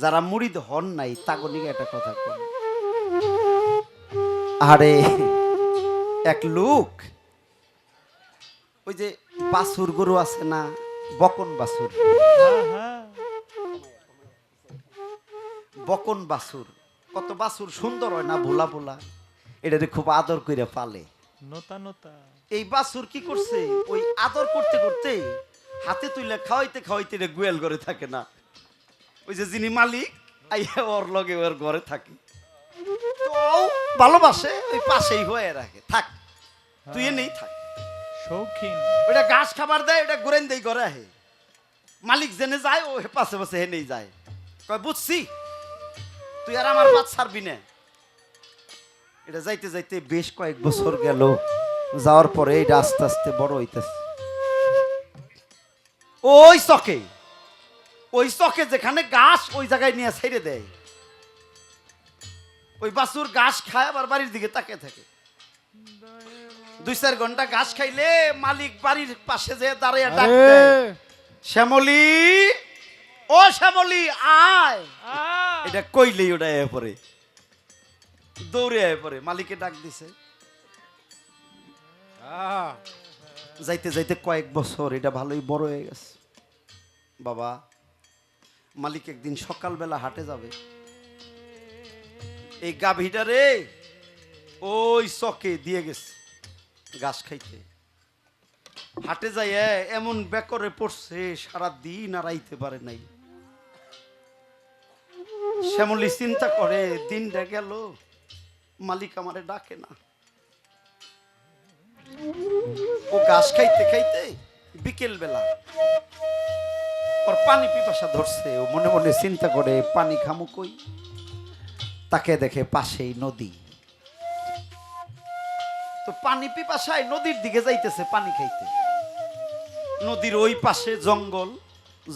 যারা মুরিদ হন নাই তাগনিকে একটা কথা কম। আরে এক লোক ওই যে বাছুর গরু আছে না, বকন বাছুর, বকন বাছুর, কত বাছুর সুন্দর হয় না, ভোলা ভোলা, এটারে খুব আদর করে পালে। নতা নতা এই বাছুর কি করছে, ওই আদর করতে করতে হাতে তুলে খাওয়াইতে খাওয়াইতে গুয়াল ঘরে থাকে না, ওই যে যিনি মালিক আইয়া ওর লগে ওর ঘরে থাকে, তো ও ভালোবাসে, ওই পাশেই হয়ে রাখে, থাক তুই নেই থাক। শৌখিন ওটা ঘাস খাবার দেয়, এটা গুরেন দেই ঘরে আহে, মালিক জেনে যায় ও পাশে পাশে হে নেই যায়, কয় বুঝছি তুই আর আমার বাদ ছাড়বি না। এটা যাইতে যাইতে বেশ কয়েক বছর গেল, যাওয়ার পরে এটা আস্তে আস্তে বড় হইতেছে। ওই চকে, ওই চকে যেখানে ঘাস ওই জায়গায় নিয়ে ছেড়ে দেয়, ওই বাছুর ঘাস খায় আবার বাড়ির দিকে তাকিয়ে থাকে। 2-4 ঘন্টা ঘাস খাইলে মালিক বাড়ির পাশে যে দাঁড়িয়ে ডাক দেয়, শ্যামলী, ও শ্যামলী আয়। এটা কইলেই ওটা এ পরে দৌড়ে আয় পরে, মালিকে ডাক দিছে। যাইতে যাইতে কয়েক বছর এটা ভালোই বড় হয়ে গেছে। বাবা, মালিক একদিন সকালবেলা হাটে যাবে, এই গাভীটা রে ওই চকে দিয়ে গেছে ঘাস খাইতে। হাটে যাই এমন বেকরে পড়ছে, সারা দিন আর আইতে পারে নাই। শ্যামলী চিন্তা করে, দিনটা গেল, মালিক আমারে ডাকে না। ও ঘাস খাইতে খাইতে বিকেল বেলা ওর পানি পিপাসা ধরছে, ও মনে মনে চিন্তা করে পানি খামু কই, তাকে দেখে পাশেই নদী। তো পানি পিপাসায় নদীর দিকে যাইতেছে পানি খাইতে। নদীর ওই পাশে জঙ্গল,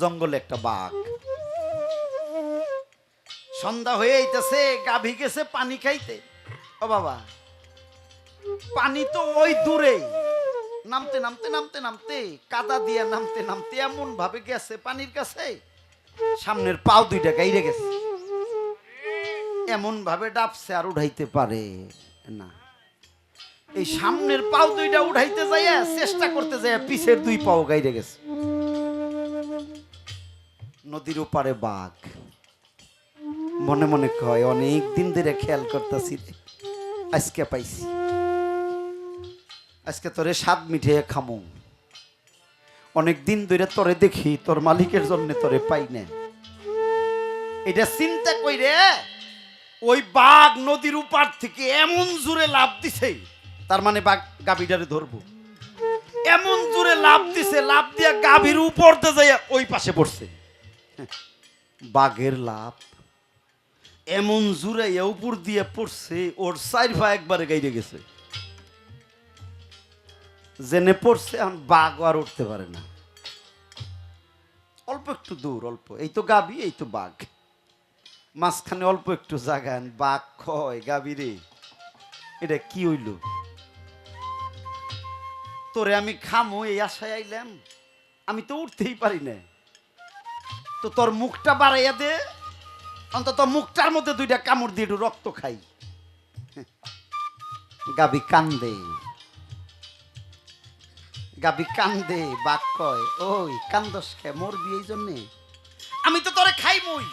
জঙ্গলে একটা বাঘ। সন্ধ্যা হয়ে আইতেছে, গাভী গেছে পানি খাইতে। ও বাবা, পানি তো ওই দূরে, নামতে নামতে নামতে নামতে কাদা দিয়ে নামতে নামতে এমন ভাবে গেছে পানির কাছে, সামনের পাও দুইটা গাইরে গেছে, এমন ভাবে ডাবছে আর উঠাইতে পারে না। এই সামনের পাও দুইটা উঠাইতে যাইয়া চেষ্টা করতে যাইয়া পিছের 2 পাও গাইরে গেছে। নদীর ওপারে বাঘ মনে মনে কয়, অনেক দিন ধরে খেয়াল করতেছি, আজকে পাইছি, আজকে তোরে স্বাদ মিঠে খামু, অনেক দিন ধরে তোরে দেখি, তোর মালিকের জন্য তোরে পাই না। এটা চিন্তা কইরে ওই বাঘ নদীর উপার থেকে এমন জোরে লাফ দিছে, তার মানে বাঘ গাভীটারে ধরবো, এমন জোরে লাফ দিছে, লাফ দিয়া গাভীর উপর দিয়ে যাইয়া ওই পাশে পড়ছে। বাঘের লাফ এমন জোরে উপর দিয়ে পড়ছে, ওর 4 পা একবারে গাইরে গেছে, জেনে পড়ছে। এখন বাঘ আর উঠতে পারে না, অল্প একটু দূর, অল্প, এই তো গাভী, এই তো বাঘ, মাঝখানে অল্প একটু জায়গা। বাঘ কয়, গাভী রে এটা কি হইল, তোরে আমি খামো এই আশায় আইলাম, আমি তো উঠতেই পারি না, তো তোর মুখটা বাড়াইয়া দে, অন্তত মুখটার মধ্যে 2টা কামড় দিয়ে একটু রক্ত খাই। গাভী কান্দে, গাভী কান্দে, বাঘ কয়, ওই কান্দস খে, মরবি এই জন্যে, আমি তো তোরে খাইমই,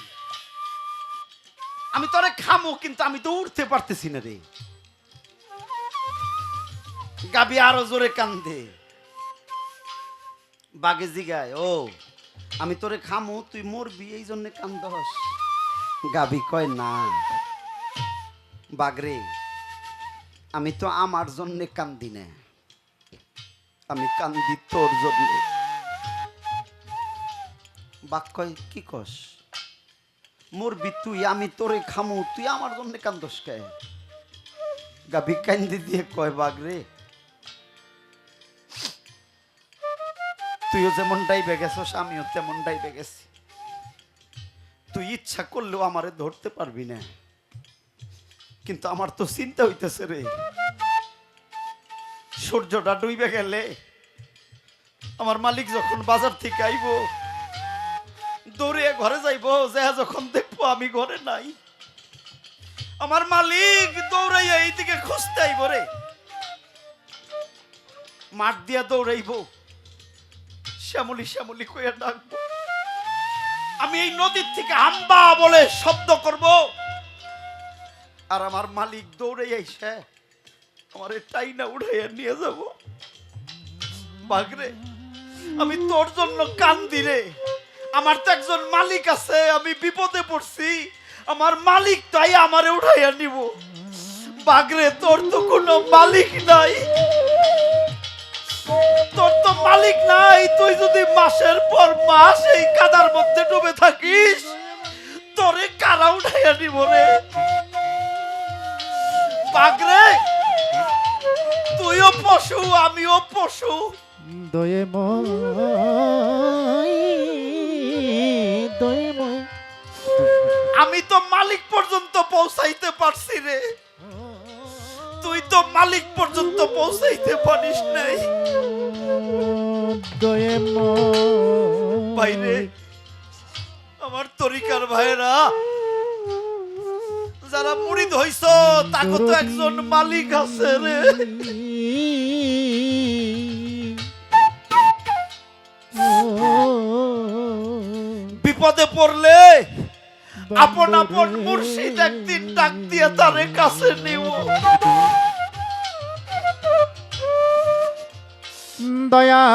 আমি তোরে খামো, কিন্তু আমি তো উঠতে পারতেছি না রে। গাভী আরো জোরে কান্দে, বাঘে জিগায়, ও আমি তোরে খামো, তুই মরবি এই জন্য কান্দস? গাভী কয়, না বাঘরে, আমি তো আমার জন্য কান্দি না, আমি কান্দি তোর জন্য। বাঘ কয়, কি কস, মরবি তুই, আমি তোরে খামু, তুই আমার জন্য কান্দস কে? গাভী কান্দি দিয়ে কয়, বাঘরে তুইও যেমন ডাইবে গেছস, আমিও তেমন ডাইবে গেছি, তুই ইচ্ছা করলেও আমারে ধরতে পারবি না, কিন্তু আমার তো চিন্তা হইতেছে রে, সূর্যটা ডুইবে গেলে আমার মালিক যখন বাজার থেকে আইব, দৌড়ে ঘরে যাইবো, যে যখন দেখবো আমি ঘরে নাই, আমার মালিক দৌড়াইয়া এইদিকে খুঁজতে আইব রে, মাঠ দিয়া দৌড়াইব, শ্যামলি শ্যামলি কইয়া ডাকবো, আমি এই নদীর থেকে হাম্বা বলে শব্দ করব, আর আমার মালিক দৌড়ে আইসে আমার টাইনা উঠাইয়া নিয়ে যাব। বাগরে, আমি তোর জন্য কান্দি রে, আমার তো একজন মালিক আছে, আমি বিপদে পড়ছি, আমার মালিক তাই আমারে উঠাইয়া নিব। বাগরে, তোর তো কোনো মালিক নাই, তোর তো মালিক নাই, তুই যদি মাসের পর মাস এই কাদার মধ্যে ডুবে থাকিস, তোরে কারা উঠাইয়া নিব রে। বাগরে, তুইও পশু আমিও পশু, দয়ে আমি তো মালিক পর্যন্ত পৌঁছাইতে পারছি রে, তুই তো মালিক পর্যন্ত পৌঁছাইতে পারিস নাই। দয়ে বাইরে আমার তরিকার ভাইরা যারা মুরিদ হইছ, তাকে তো একজন মালিক আছে রে। বিপদে পড়লে আপন আপন মুর্শিদ একদিন ডাক দিয়ে তারে কাছে নিব। দয়াল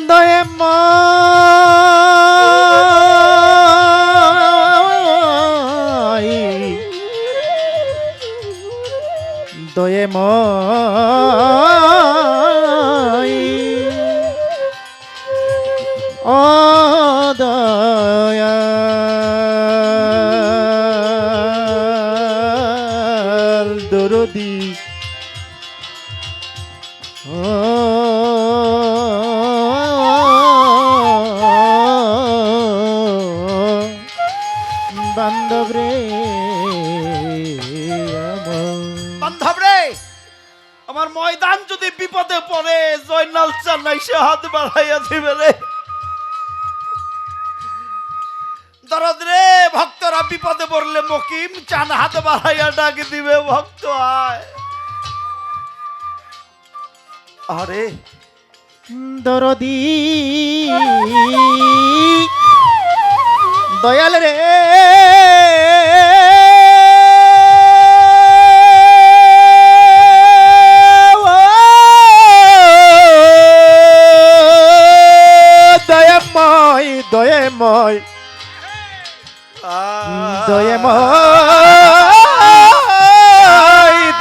দয়ে দয়ে ও দয়াল দরদি বান্ধব রে বান্ধব রে, আমার ময়দান যদি বিপদে পড়ে, জয়নাল চান্নাই সে হাত বাড়াইয়া দিবে রে। দরদ রে, ভক্তরা বিপদে পড়লে মকিম চান হাত বাড়াইয়া ডাক দিবে, ভক্ত আয়। আরে দরদি দয়াল রে দয়াময় দয়াময় দয়াময়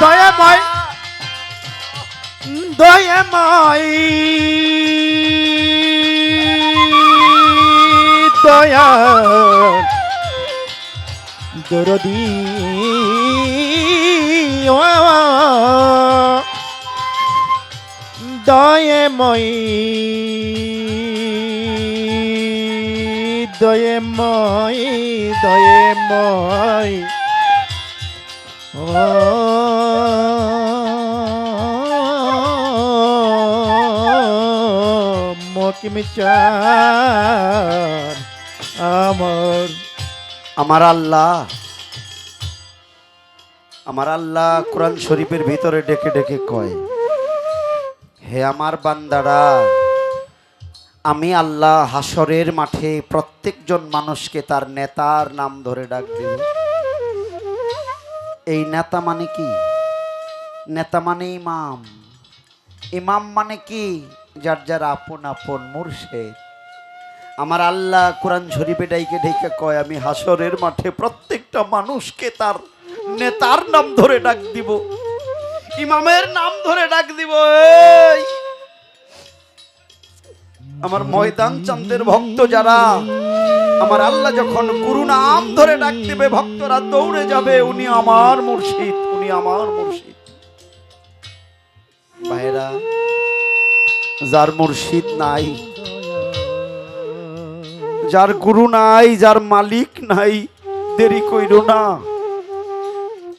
দয়াময় দয়াময় দয়া দরদি দয়াময় দয়াময় দয়াময় মকিম চান আমার আল্লাহ, আমার আল্লাহ কোরআন শরীফের ভিতরে ডেকে ডেকে কয়, হে আমার বান্দারা, আমি আল্লাহ হাসরের মাঠে প্রত্যেকজন মানুষকে তার নেতার নাম ধরে ডাক দেব। এই নেতা মানে কি? নেতা মানে ইমাম। ইমাম মানে কি? যার যার আপন আপন মুর্শিদ। আমার আল্লাহ কোরআন শরীফে ডাইকে ডাইকে কয়, আমি হাসরের মাঠে প্রত্যেকটা মানুষকে তার নেতার নাম ধরে ডাক দিব, ইমামের নাম ধরে ডাক দিব। এই আমার ময়দান চাঁদের ভক্ত যারা, আমার আল্লাহ যখন গুরু নাম ধরে ডাক দিবে, ভক্তরা দৌড়ে যাবে, উনি আমার মুর্শিদ, উনি আমার মুর্শিদ। ভাইরা, যার মুর্শিদ নাই, যার গুরু নাই, যার মালিক নাই, দেরি কইরো না,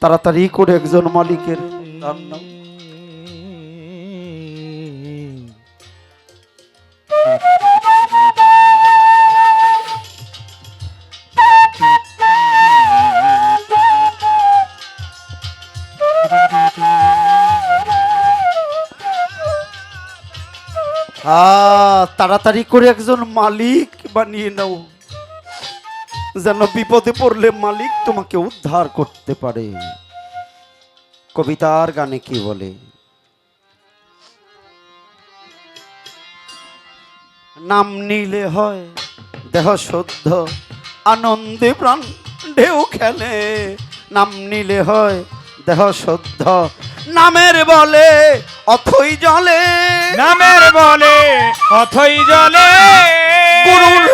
তাড়াতাড়ি করে একজন মালিকের নাম নাও। তাড়াতাড়ি করে একজন মালিক বানিয়ে নাও, যেন বিপদে পড়লে মালিক তোমাকে উদ্ধার করতে পারে। কবিতার গানে কি বলে, নাম নিলে হয় দেহ শুদ্ধ, আনন্দে প্রাণ ঢেউ খেলে। নাম নিলে হয় দেহ শুদ্ধ, নামের বলে অথই জলে। নামের বলে অথই জলে, গুরুর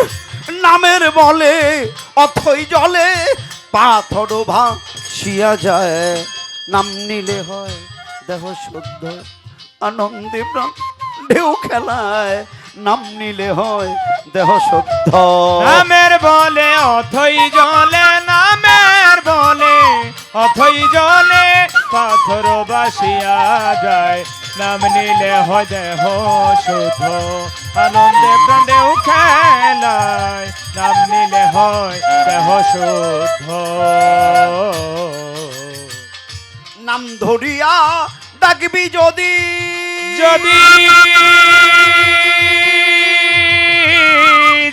নামের বলে অথই জলে, পাথর ভাসিয়া যায়। নাম নিলে হয় দেহ শুদ্ধ, আনন্দে প্রাণ ঢেউ খেলায়। নাম নিলে হয় দেহ শুদ্ধ। নামের বলে অথই জলে, নামের বলে অথই জলে, পাথর বাসিয়া যায়। নাম নিলে হয় দেহ শুদ্ধ, আনন্দে প্রাণেও খেলায়। নাম নিলে হয় দেহ শুদ্ধ। নাম ধরিয়া ডাকবি যদি, যদি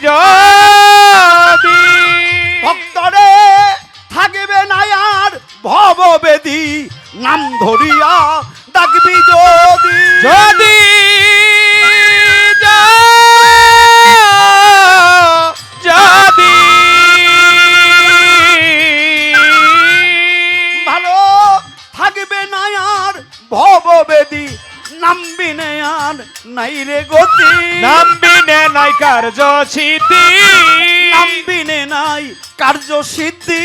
যদি ভক্তরে থাকবে না আর ভববেদী। নাম ধরিয়া ডাকবি যদি, যদি যদি ভালো থাকবে না আর ভববেদী। নামবি নে আর নাই রে গতি, নামবি নে নাই কার্য সিদ্ধি, নামবি নে নাই কার্য সিদ্ধি।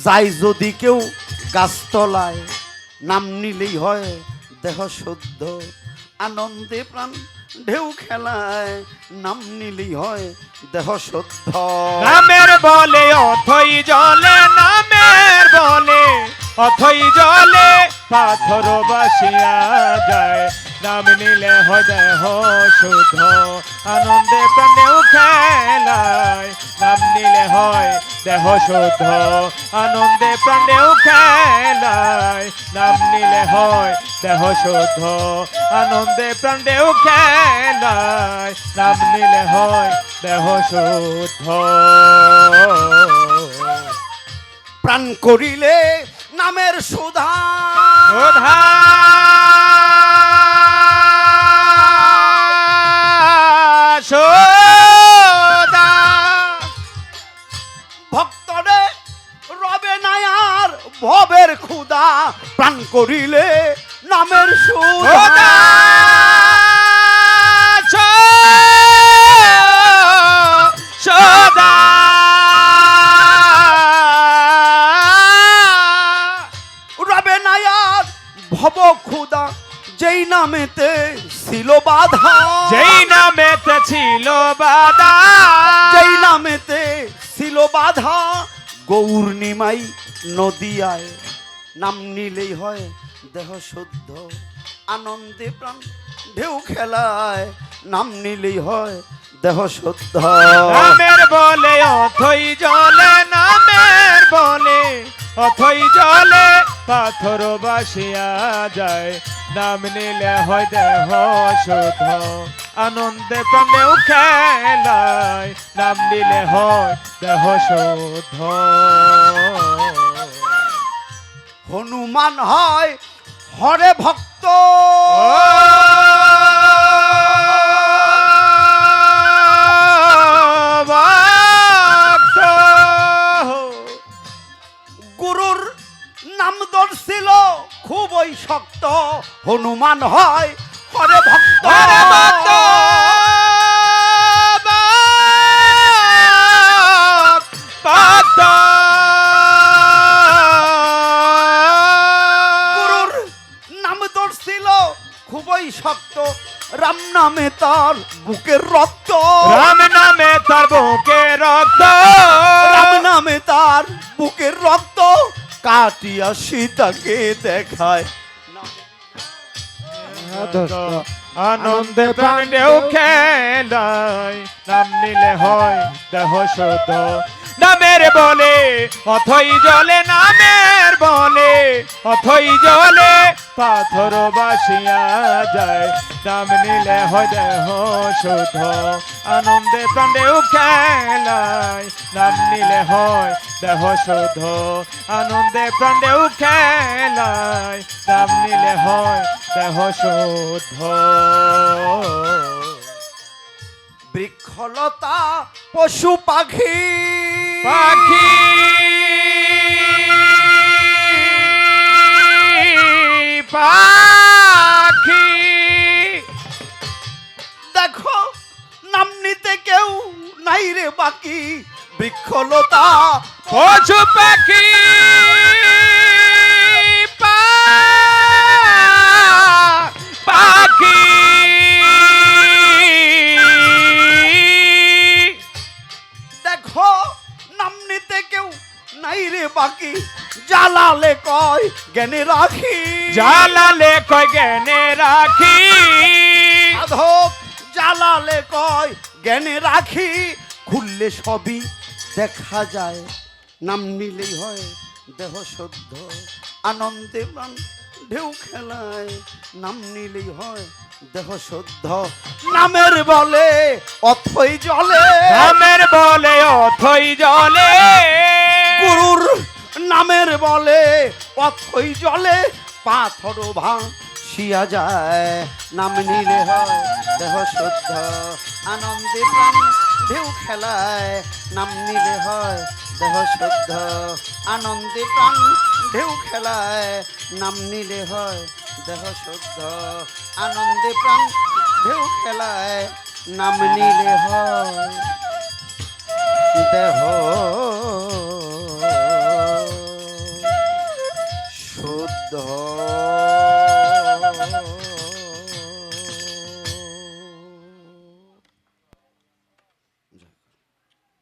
যাই যদি কেউ গাছতলায়, নাম নিলেই হয় দেহ শুদ্ধ, আনন্দে প্রাণ ঢেউ খেলায়। নাম নিলেই হয় দেহ শুদ্ধ। নামের বলে অথই জলে, নামের বলে অথই জলে, পাথর বাসিয়া যায়। নাম নিলে হয় দেহ শুদ্ধ, আনন্দে প্রাণেও খেলায়। নাম নিলে হয় দেহ শুদ্ধ, আনন্দে প্রাণেও খেলায়। নাম নিলে হয় দেহ শুদ্ধ, আনন্দে প্রাণেও খেলায়। নাম নিলে হয় দেহ শুদ্ধ। প্রাণ করিলে নামের সুধা, সুধা সুধা, ভক্তরে রবে না আর ভবের ক্ষুধা। প্রাণ করিলে নামের সুধা, সুধা রবে না আর ভব ক্ষুধা। যেই নামেতে ছিল বাধা, যেই নামেতে ছিল বাধা, যেই নামেতে ছিল বাধা। গৌর নিমাই নদিয়ায়, নাম নিলেই হয় দেহ শুদ্ধ, আনন্দে প্রাণ ঢেউ খেলায়। নাম নিলেই হয় দেহ শুদ্ধ। নামের বলে অথই জলে, নামের বলে অথই জলে, পাথর বাসিয়া যায়। নাম নিলে হয় দেহ শুদ্ধ, আনন্দে প্রাণেও খেলায়। নাম নিলে হয় দেহ শুদ্ধ। হনুমান হয় হরে ভক্ত, ভক্ত গুরুর নাম দর্শিল খুবই শক্ত। হনুমান হয় হরে ভক্ত, হরে ভক্ত, ভক্ত গুরুর নাম দর্শিল খুবই শক্ত। রাম নামে তার বুকের রক্ত, রাম নামে তার বুকে রক্ত, রাম নামে তার বুকের রক্ত। কাটিয়া সীতাকে দেখায়। আনন্দে প্রাণ ঢেউ খেলায় নাম নিলে হয় দেহ শুদ্ধ নামের বলে অথই জলে নামের বলে অথই জলে পাথর বাসিয়া যায় নাম নিলে হয় দেহ শুদ্ধ আনন্দে প্রাণ ঢেউ খেলায় নাম নিলে হয় দেহ শুদ্ধ আনন্দে প্রাণ ঢেউ খেলায় নাম নিলে হয় দেহ শুদ্ধ বৃক্ষলতা পশু পাখি পাখি পাখি দেখো নাম নিতে কেউ নাই রে বাকি বৃক্ষলতা পশু পাখি পাখি দেখো নাম নিতে কেউ নাই রে বাকি জ্বালালে কয় জ্ঞানে রাখি জ্বালালে কয় জ্ঞানে রাখি সাধক জ্বালালে কয় জ্ঞানে রাখি খুললে সবই দেখা যায় নাম নিলেই হয় দেহ শুদ্ধ আনন্দে প্রাণ ঢেউ খেলায় নাম নিলেই হয় দেহ শুদ্ধ নামের বলে অথই জলে নামের বলে অথই জলে গুরুর নামের বলে অথই জলে পাথর ভাসিয়া যায় নাম নিলে হয় দেহ শুদ্ধ আনন্দে প্রাণ ঢেউ খেলায় নাম নিলে হয় দেহ শুদ্ধ আনন্দে প্রাণ ঢেউ খেলায় নাম নিলে হয় দেহ শুদ্ধ আনন্দে প্রাণ ঢেউ খেলায় নাম নিলে হয় দেহ